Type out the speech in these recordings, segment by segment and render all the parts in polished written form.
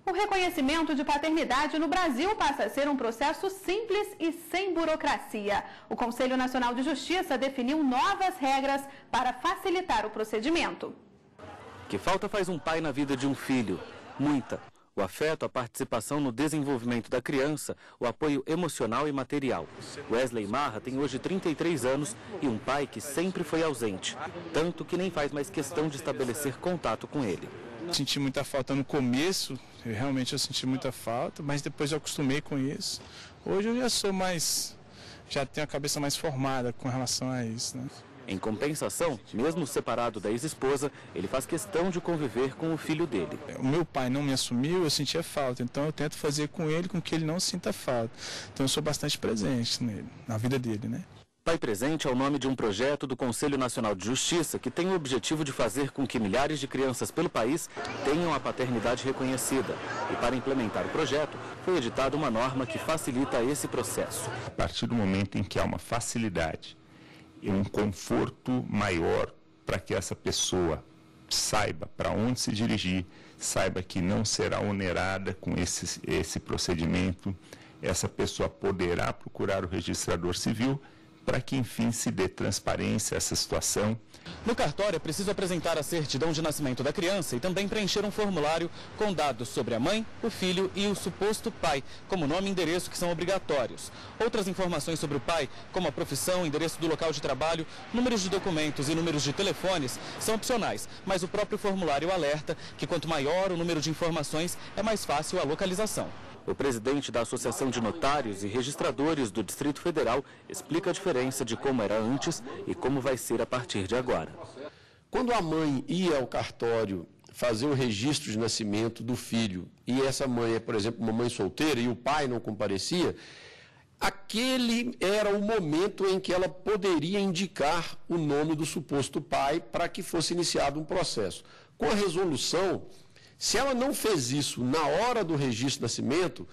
O reconhecimento de paternidade no Brasil passa a ser um processo simples e sem burocracia. O Conselho Nacional de Justiça definiu novas regras para facilitar o procedimento. Que falta faz um pai na vida de um filho? Muita. O afeto, a participação no desenvolvimento da criança, o apoio emocional e material. Wesley Marra tem hoje 33 anos e um pai que sempre foi ausente, tanto que nem faz mais questão de estabelecer contato com ele. Senti muita falta no começo, eu senti muita falta, mas depois eu acostumei com isso. Hoje eu já tenho a cabeça mais formada com relação a isso, né? Em compensação, mesmo separado da ex-esposa, ele faz questão de conviver com o filho dele. O meu pai não me assumiu, eu sentia falta, então eu tento fazer com ele com que ele não sinta falta. Então eu sou bastante presente nele, na vida dele, né? Pai Presente é o nome de um projeto do Conselho Nacional de Justiça que tem o objetivo de fazer com que milhares de crianças pelo país tenham a paternidade reconhecida. E para implementar o projeto, foi editada uma norma que facilita esse processo. A partir do momento em que há uma facilidade e um conforto maior para que essa pessoa saiba para onde se dirigir, saiba que não será onerada com esse procedimento, essa pessoa poderá procurar o registrador civil para que, enfim, se dê transparência a essa situação. No cartório é preciso apresentar a certidão de nascimento da criança e também preencher um formulário com dados sobre a mãe, o filho e o suposto pai, como nome e endereço, que são obrigatórios. Outras informações sobre o pai, como a profissão, endereço do local de trabalho, números de documentos e números de telefones, são opcionais, mas o próprio formulário alerta que quanto maior o número de informações, é mais fácil a localização. O presidente da Associação de Notários e Registradores do Distrito Federal explica a diferença de como era antes e como vai ser a partir de agora. Quando a mãe ia ao cartório fazer o registro de nascimento do filho, e essa mãe é, por exemplo, uma mãe solteira e o pai não comparecia, aquele era o momento em que ela poderia indicar o nome do suposto pai para que fosse iniciado um processo. Com a resolução, se ela não fez isso na hora do registro de nascimento,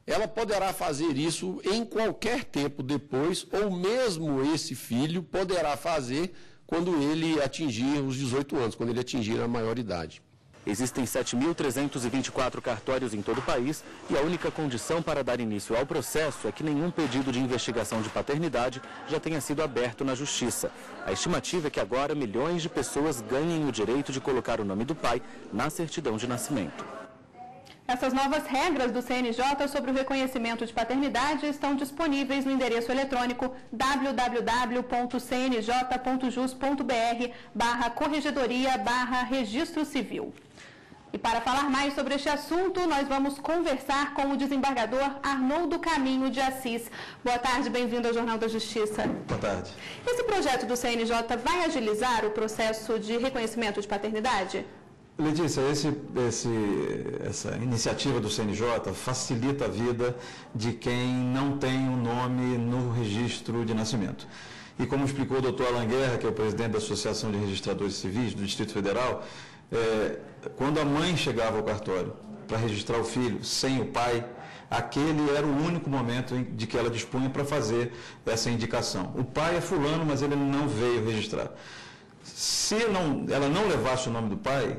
ela poderá fazer isso em qualquer tempo depois, ou mesmo esse filho poderá fazer quando ele atingir os 18 anos, quando ele atingir a maioridade. Existem 7.324 cartórios em todo o país e a única condição para dar início ao processo é que nenhum pedido de investigação de paternidade já tenha sido aberto na Justiça. A estimativa é que agora milhões de pessoas ganhem o direito de colocar o nome do pai na certidão de nascimento. Essas novas regras do CNJ sobre o reconhecimento de paternidade estão disponíveis no endereço eletrônico www.cnj.jus.br/corregedoria/registro civil. E para falar mais sobre este assunto, nós vamos conversar com o desembargador Arnoldo Caminho de Assis. Boa tarde, bem-vindo ao Jornal da Justiça. Boa tarde. Esse projeto do CNJ vai agilizar o processo de reconhecimento de paternidade? Letícia, essa iniciativa do CNJ facilita a vida de quem não tem o nome no registro de nascimento. E como explicou o doutor Alan Guerra, que é o presidente da Associação de Registradores Civis do Distrito Federal, quando a mãe chegava ao cartório para registrar o filho sem o pai, aquele era o único momento de que ela dispunha para fazer essa indicação. O pai é fulano, mas ele não veio registrar. Se ela não levasse o nome do pai,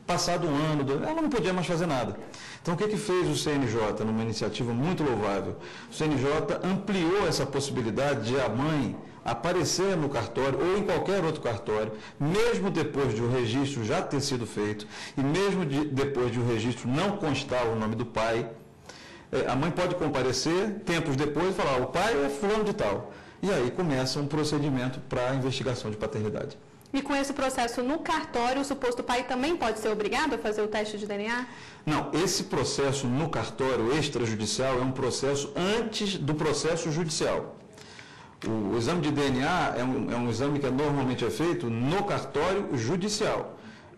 passado um ano, ela não podia mais fazer nada. Então, o que fez o CNJ, numa iniciativa muito louvável? O CNJ ampliou essa possibilidade de a mãe aparecer no cartório ou em qualquer outro cartório, mesmo depois de o registro já ter sido feito e mesmo depois de o registro não constar o nome do pai, a mãe pode comparecer tempos depois e falar, o pai é fulano de tal. E aí começa um procedimento para a investigação de paternidade. E com esse processo no cartório, o suposto pai também pode ser obrigado a fazer o teste de DNA? Não, esse processo no cartório extrajudicial é um processo antes do processo judicial. O exame de DNA é um exame que normalmente é feito no cartório judicial.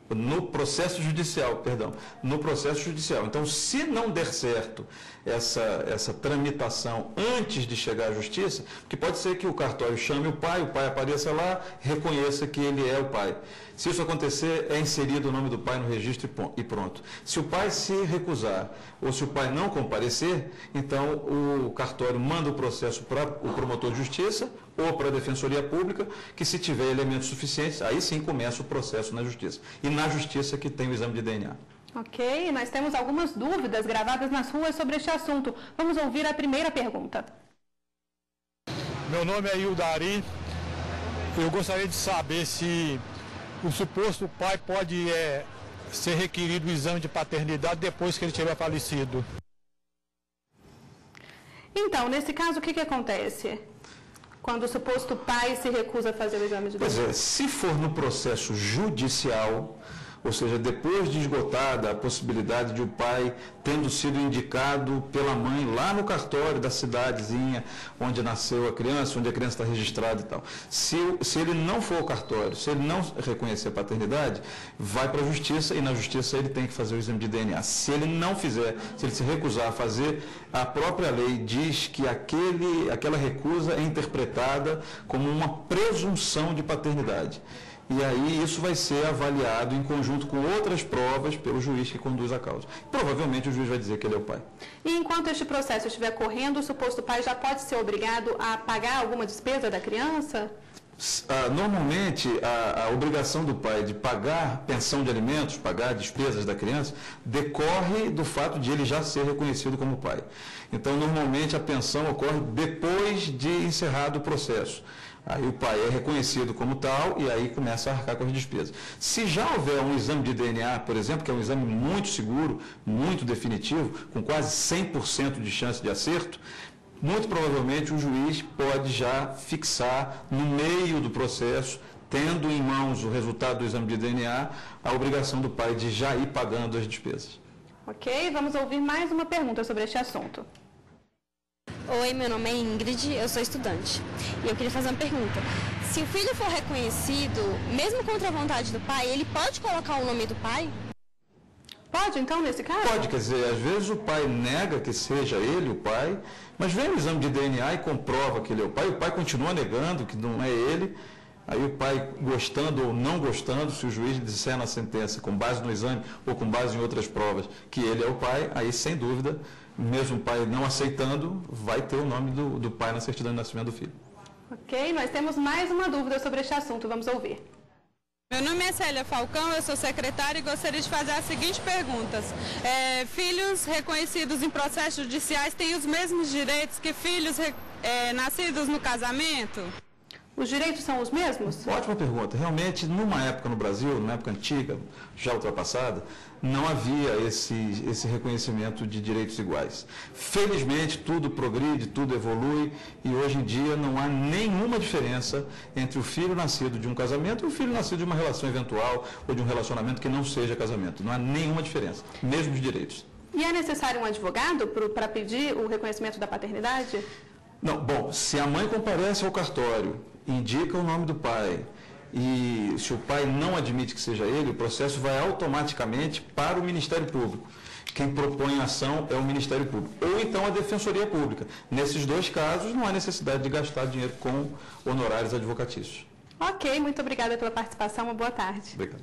No processo judicial, perdão. No processo judicial. Então, se não der certo essa tramitação antes de chegar à justiça, porque pode ser que o cartório chame o pai apareça lá, reconheça que ele é o pai. Se isso acontecer, é inserido o nome do pai no registro e pronto. Se o pai se recusar ou se o pai não comparecer, então o cartório manda o processo para o promotor de justiça ou para a Defensoria Pública, que se tiver elementos suficientes, aí sim começa o processo na justiça. E na justiça que tem o exame de DNA. Ok, nós temos algumas dúvidas gravadas nas ruas sobre este assunto. Vamos ouvir a primeira pergunta. Meu nome é Ildari. Eu gostaria de saber se o suposto pai pode ser requerido o exame de paternidade depois que ele tiver falecido. Então, nesse caso, o que acontece? Quando o suposto pai se recusa a fazer o exame de DNA? Pois é, se for no processo judicial, ou seja, depois de esgotada a possibilidade de o pai tendo sido indicado pela mãe lá no cartório da cidadezinha onde nasceu a criança, onde a criança está registrada e tal. Se ele não for ao cartório, se ele não reconhecer a paternidade, vai para a justiça e na justiça ele tem que fazer o exame de DNA. Se ele não fizer, se ele se recusar a fazer, a própria lei diz que aquela recusa é interpretada como uma presunção de paternidade. E aí isso vai ser avaliado em conjunto com outras provas pelo juiz que conduz a causa. Provavelmente o juiz vai dizer que ele é o pai. E enquanto este processo estiver correndo, o suposto pai já pode ser obrigado a pagar alguma despesa da criança? Normalmente, a obrigação do pai de pagar pensão de alimentos, pagar despesas da criança, decorre do fato de ele já ser reconhecido como pai. Então, normalmente, a pensão ocorre depois de encerrado o processo. Aí o pai é reconhecido como tal e aí começa a arcar com as despesas. Se já houver um exame de DNA, por exemplo, que é um exame muito seguro, muito definitivo, com quase 100% de chance de acerto, muito provavelmente o juiz pode já fixar no meio do processo, tendo em mãos o resultado do exame de DNA, a obrigação do pai de já ir pagando as despesas. Ok, vamos ouvir mais uma pergunta sobre este assunto. Oi, meu nome é Ingrid, eu sou estudante. E eu queria fazer uma pergunta. Se o filho for reconhecido, mesmo contra a vontade do pai, ele pode colocar o nome do pai? Pode, então, nesse caso? Pode, quer dizer, às vezes o pai nega que seja ele o pai, mas vem o exame de DNA e comprova que ele é o pai continua negando que não é ele. Aí o pai, gostando ou não gostando, se o juiz disser na sentença, com base no exame ou com base em outras provas, que ele é o pai, aí sem dúvida, mesmo o pai não aceitando, vai ter o nome do pai na certidão de nascimento do filho. Ok, nós temos mais uma dúvida sobre este assunto, vamos ouvir. Meu nome é Célia Falcão, eu sou secretária e gostaria de fazer as seguintes perguntas. Filhos reconhecidos em processos judiciais têm os mesmos direitos que filhos nascidos no casamento? Os direitos são os mesmos? Ótima pergunta. Realmente, numa época no Brasil, numa época antiga, já ultrapassada, não havia esse reconhecimento de direitos iguais. Felizmente, tudo progride, tudo evolui e hoje em dia não há nenhuma diferença entre o filho nascido de um casamento e o filho nascido de uma relação eventual ou de um relacionamento que não seja casamento. Não há nenhuma diferença, mesmo de direitos. E é necessário um advogado para pedir o reconhecimento da paternidade? Não, bom, se a mãe comparece ao cartório, indica o nome do pai e se o pai não admite que seja ele, o processo vai automaticamente para o Ministério Público. Quem propõe a ação é o Ministério Público. Ou então a Defensoria Pública. Nesses dois casos, não há necessidade de gastar dinheiro com honorários advocatícios. Ok, muito obrigada pela participação, uma boa tarde. Obrigado.